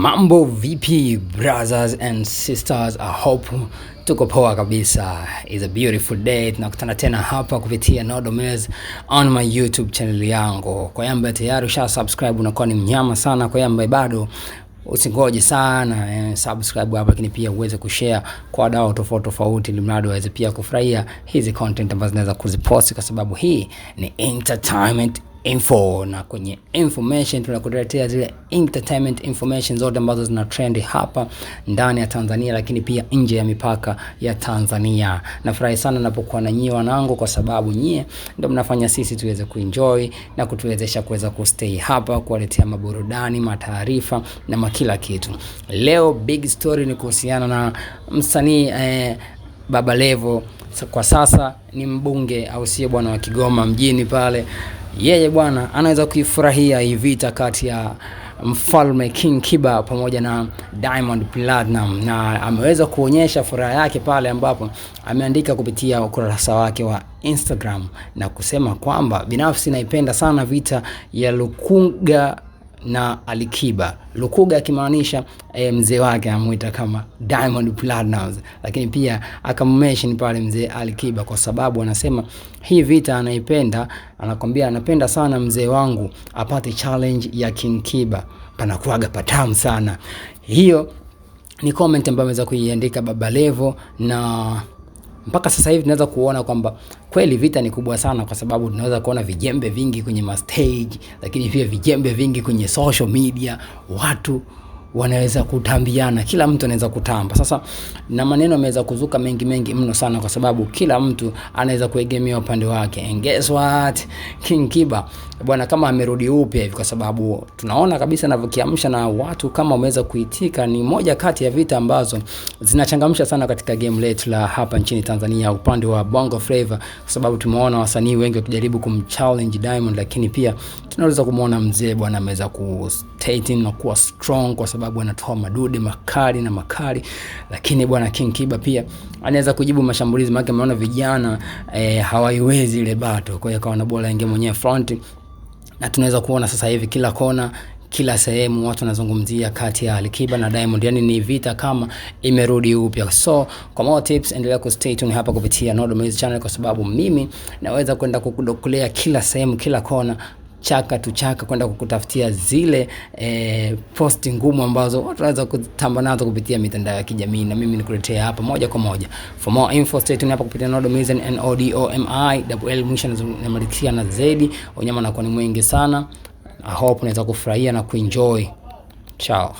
Mambo VP brothers and sisters, I hope tuko poa kabisa. It's a beautiful day. Tunakutana tena hapa kupitia Nodomez on my YouTube channel yangu. Kwa yamba tayari usha subscribe unakuwa ni mnyama sana. Kwa yamba bado usingoje sana subscribe hapa, lakini pia uweze kushare kwa wadau tofauti tofauti, ili mradi waweze pia kufurahia hizi content ambazo naweza kuzipost, kwa sababu hii ni entertainment info, na kwenye information tunakuletea zile entertainment information zote ambazo zina trend hapa ndani ya Tanzania, lakini pia nje ya mipaka ya Tanzania. Nafurahi sana ninapokuwa na nyie wanangu, kwa sababu nyie ndio mnafanya sisi tuweze kuenjoy na kutuwezesha kuweza kustay hapa, kuwaletea maburudani, mataarifa na kila kitu. Leo big story ni kuhusiana na msanii Baba Levo. Kwa sasa ni mbunge, au sio bwana, wa Kigoma mjini pale. Yeye bwana anaweza kuifurahia hii vita kati ya Mfalme King Kiba pamoja na Diamond Platnumz, na ameweza kuonyesha furaha yake pale ambapo ameandika kupitia ukurasa wake wa Instagram na kusema kwamba binafsi naipenda sana vita ya Lukuga na Alikiba. Lukuga akimaanisha mzee wake amuita kama Diamond Platnumz, lakini pia akammention pale mzee Alikiba, kwa sababu anasema hii vita anaipenda. Anakwambia anapenda sana mzee wangu apate challenge ya King Kiba, panakuaga patamu sana. Hiyo ni comment ambayo ameweza kuiandika Baba Levo, na mpaka sasa hivi tunaweza kuona kwamba kweli vita ni kubwa sana, kwa sababu tunaweza kuona vijembe vingi kwenye stage, lakini pia vijembe vingi kwenye social media. Watu wanaweza kutambiana, kila mtu anaweza kutamba. Sasa na maneno yameweza kuzuka mengi mno sana, kwa sababu kila mtu anaweza kuegemea upande wake. And guess what? King Kiba bwana kama amerudi upya hivi, kwa sababu tunaona kabisa anavyokiamsha, na watu kama wameweza kuitika. Ni moja kati ya vita ambazo zinachangamsha sana katika game letu la hapa nchini Tanzania, upande wa Bongo Flava, kwa sababu tumeona wasanii wengi wakijaribu kumchallenge Diamond, lakini pia tunaweza kumuona mzee bwana ameweza kustate na kuwa strong, kwa sababu anatoa madude makali. Lakini bwana King Kiba pia anaweza kujibu mashambulizi, maana ameona vijana hawaiwezi ile battle, kwa hiyo akaona bora ingie mwenyewe front. Na tunaweza kuona sasa hivi kila kona, kila sehemu watu wanazungumzia kati ya Alikiba na Diamond, yani ni vita kama imerudi upya. So kwa more tips endelea ku stay tuned hapa kupitia Nodomez channel, kwa sababu mimi naweza kwenda kukudokolea kila sehemu, kila kona, chaka tu chaka, kwenda kukutafutia zile posti ngumu ambazo watu wanaweza kutamba nazo kupitia mitandao ya kijamii, na mimi nikuletea hapa moja kwa moja. For more info stay tuned hapa kupitia Nodomez, NODOMI mwisho namalikia na zaidi. Unyama na kwa ni mwingi sana. I hope unaweza kufurahia na kuenjoy. Ciao.